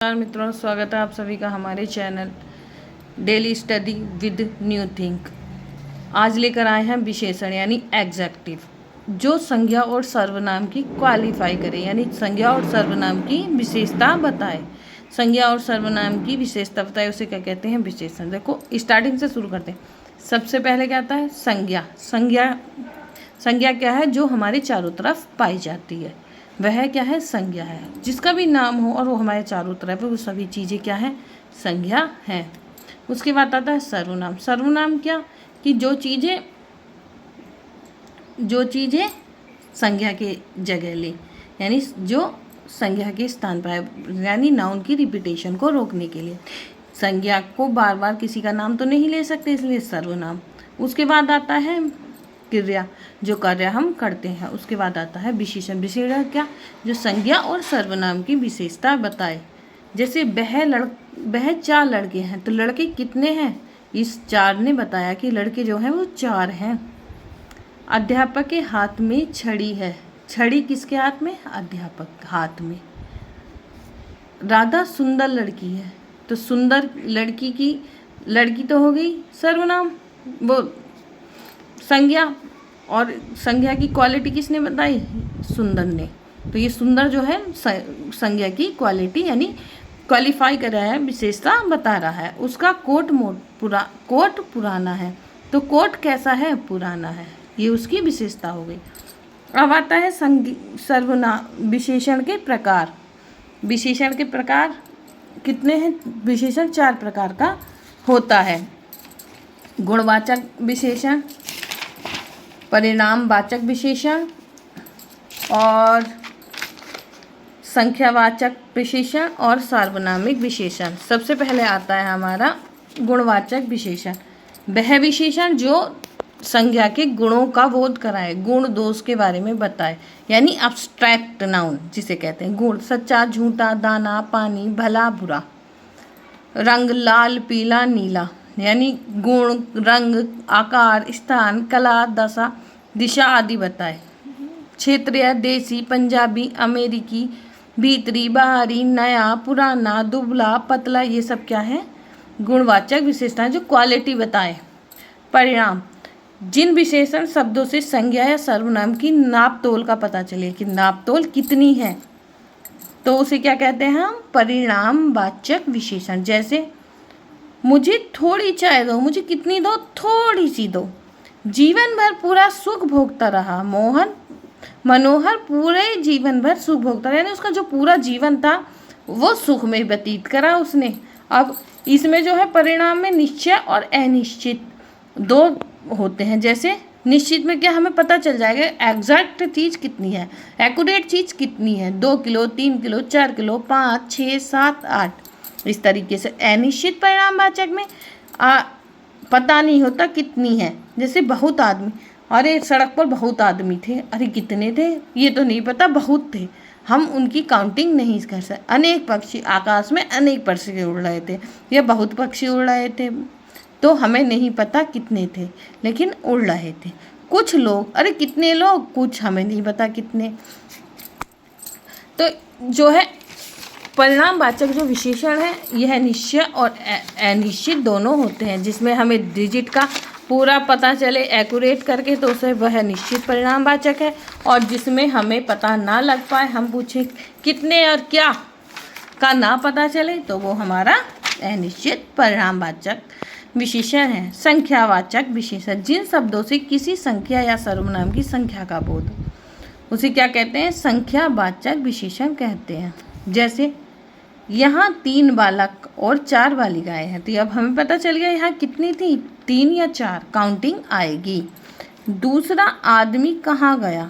नमस्कार मित्रों, स्वागत है आप सभी का हमारे channel daily study with new think. आज लेकर आए हैं विशेषण यानी एग्जेक्टिव, जो संज्ञा और सर्वनाम की क्वालिफाई करे, यानी संज्ञा और सर्वनाम की विशेषता बताए। संज्ञा और सर्वनाम की विशेषता बताए, उसे क्या कहते हैं? विशेषण। देखो, स्टार्टिंग से शुरू करते हैं। सबसे पहले क्या आता है? संज्ञा। संज्ञा क्या है? जो हमारे चारों तरफ पाई जाती है, वह क्या है? संज्ञा है। जिसका भी नाम हो और वो हमारे चारों तरफ है, वो सभी चीज़ें क्या है? संज्ञा है। उसके बाद आता है सर्वनाम। सर्वनाम क्या? कि जो चीज़ें संज्ञा के जगह ले, यानी जो संज्ञा के स्थान पर है, यानी नाउन की रिपीटेशन को रोकने के लिए। संज्ञा को बार बार किसी का नाम तो नहीं ले सकते, इसलिए सर्वनाम। उसके बाद आता है क्रिया, जो कार्य हम करते हैं। उसके बाद आता है विशेषण। विशेषण क्या? जो संज्ञा और सर्वनाम की विशेषता बताए। जैसे वह 4 लड़के हैं, तो लड़के कितने हैं? इस 4 ने बताया कि लड़के जो हैं वो 4 हैं। अध्यापक के हाथ में छड़ी है। छड़ी किसके हाथ में? अध्यापक हाथ में। राधा सुंदर लड़की है, तो सुंदर लड़की तो हो गई सर्वनाम, वो संज्ञा। और संज्ञा की क्वालिटी किसने बताई? सुंदर ने। तो ये सुंदर जो है संज्ञा की क्वालिटी यानी क्वालिफाई कर रहा है, विशेषता बता रहा है। उसका कोट पुराना है, तो कोट कैसा है? पुराना है। ये उसकी विशेषता हो गई। अब आता है सर्वनाम। विशेषण के प्रकार। विशेषण के प्रकार कितने हैं? विशेषण 4 प्रकार का होता है। गुणवाचक विशेषण, परिणामवाचक विशेषण और संख्यावाचक विशेषण और सार्वनामिक विशेषण। सबसे पहले आता है हमारा गुणवाचक विशेषण। वह विशेषण जो संज्ञा के गुणों का बोध कराए, गुण दोष के बारे में बताए, यानी अब्स्ट्रैक्ट नाउन जिसे कहते हैं। गुण: सच्चा, झूठा, दाना, पानी, भला, बुरा। रंग: लाल, पीला, नीला, यानी गुण, रंग, आकार, स्थान, कला, दशा, दिशा आदि बताए। क्षेत्रीय: देसी, पंजाबी, अमेरिकी, भीतरी, बाहरी, नया, पुराना, दुबला, पतला। ये सब क्या है? गुणवाचक विशेषताएं जो क्वालिटी बताए। परिणाम: जिन विशेषण शब्दों से संज्ञा या सर्वनाम की नाप तोल का पता चले कि नाप तोल कितनी है, तो उसे क्या कहते हैं हम? परिणामवाचक विशेषण। जैसे मुझे थोड़ी चाय दो, मुझे कितनी दो? थोड़ी सी दो। जीवन भर पूरा सुख भोगता रहा। मनोहर पूरे जीवन भर सुख भोगता रहा, यानी उसका जो पूरा जीवन था वो सुख में व्यतीत करा उसने। अब इसमें जो है परिणाम में निश्चय और अनिश्चित 2 होते हैं। जैसे निश्चित में क्या हमें पता चल जाएगा एग्जैक्ट चीज़ कितनी है, एक्यूरेट चीज़ कितनी है। 2 किलो, 3 किलो, 4 किलो, 5, 6, 7, 8, इस तरीके से। अनिश्चित परिणामवाचक में पता नहीं होता कितनी है। जैसे बहुत आदमी, अरे सड़क पर बहुत आदमी थे, अरे कितने थे ये तो नहीं पता, बहुत थे, हम उनकी काउंटिंग नहीं कर सकते। अनेक पक्षी, आकाश में अनेक पक्षी उड़ रहे थे या बहुत पक्षी उड़ रहे थे, तो हमें नहीं पता कितने थे, लेकिन उड़ रहे थे। कुछ लोग, अरे कितने लोग, कुछ हमें नहीं पता कितने। तो जो है परिणामवाचक जो विशेषण है, यह निश्चय और अनिश्चित दोनों होते हैं। जिसमें हमें डिजिट का पूरा पता चले एक्यूरेट करके, तो उसे वह निश्चित परिणामवाचक है। और जिसमें हमें पता ना लग पाए, हम पूछें कितने और क्या का ना पता चले, तो वो हमारा अनिश्चित परिणामवाचक विशेषण है। संख्यावाचक विशेषण: जिन शब्दों से किसी संख्या या सर्वनाम की संख्या का बोध, उसे क्या कहते हैं? संख्यावाचक विशेषण कहते हैं। जैसे यहाँ 3 बालक और 4 बालिकाएं हैं, तो अब हमें पता चल गया यहाँ कितनी थी, 3 या 4, काउंटिंग आएगी। दूसरा आदमी कहाँ गया?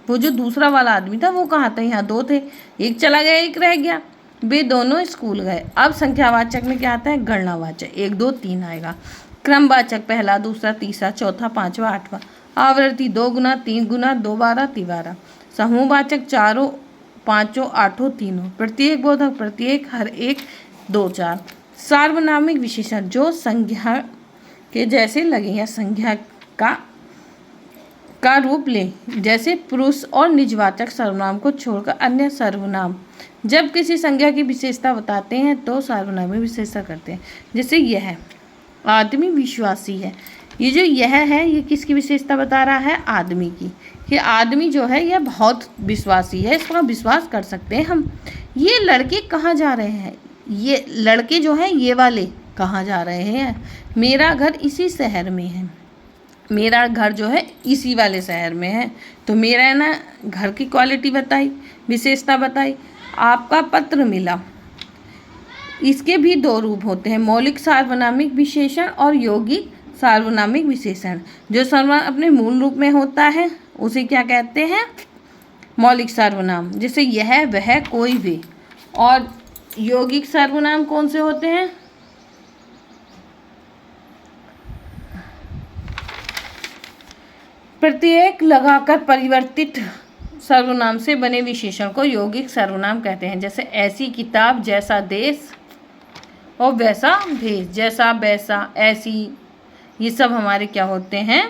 वो जो दूसरा वाला आदमी था वो कहाँ था? यहाँ 2 थे, एक चला गया, एक रह गया, वे दोनों स्कूल गए। अब संख्यावाचक में क्या आता है? गणनावाचक। 1, 2, 3 आएगा। क्रमवाचक: पहला, दूसरा, तीसरा, चौथा, 5वां, 8वां। आवृत्ति: 2 गुना, 3 गुना, 2 12, 13। समूहवाचक: 4, 5, 8, 3। प्रत्येक बोधक: प्रत्येक, हर एक, 2, 4। सार्वनामिक विशेषण: जो संज्ञा के जैसे लगे या संज्ञा का रूप ले, जैसे पुरुष और निजवाचक सर्वनाम को छोड़कर अन्य सर्वनाम जब किसी संज्ञा की विशेषता बताते हैं तो सार्वनामिक विशेषता करते हैं। जैसे यह आदमी विश्वासी है, ये जो यह है ये किसकी विशेषता बता रहा है? आदमी की। कि आदमी जो है यह बहुत विश्वासी है, इसका विश्वास कर सकते हैं हम। ये लड़के कहाँ जा रहे हैं? ये लड़के जो हैं ये वाले कहाँ जा रहे हैं? मेरा घर इसी शहर में है, मेरा घर जो है इसी वाले शहर में है। तो मेरा है ना घर की क्वालिटी बताई, विशेषता बताई। आपका पत्र मिला, इसके भी दो रूप होते हैं, मौलिक सार्वनामिक विशेषण और यौगिक सार्वनामिक विशेषण। जो सर्वनाम अपने मूल रूप में होता है उसे क्या कहते हैं? मौलिक सर्वनाम। जैसे यह, वह, कोई भी। और यौगिक सर्वनाम कौन से होते हैं? प्रत्येक लगाकर परिवर्तित सर्वनाम से बने विशेषण को यौगिक सर्वनाम कहते हैं। जैसे ऐसी किताब, जैसा देश और वैसा भेष, जैसा, वैसा, ऐसी, ये सब हमारे क्या होते हैं?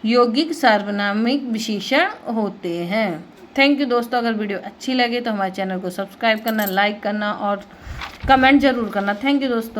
यौगिक सार्वनामिक विशेषण होते हैं। थैंक यू दोस्तों। अगर वीडियो अच्छी लगे तो हमारे चैनल को सब्सक्राइब करना, लाइक करना और कमेंट जरूर करना। थैंक यू दोस्तों।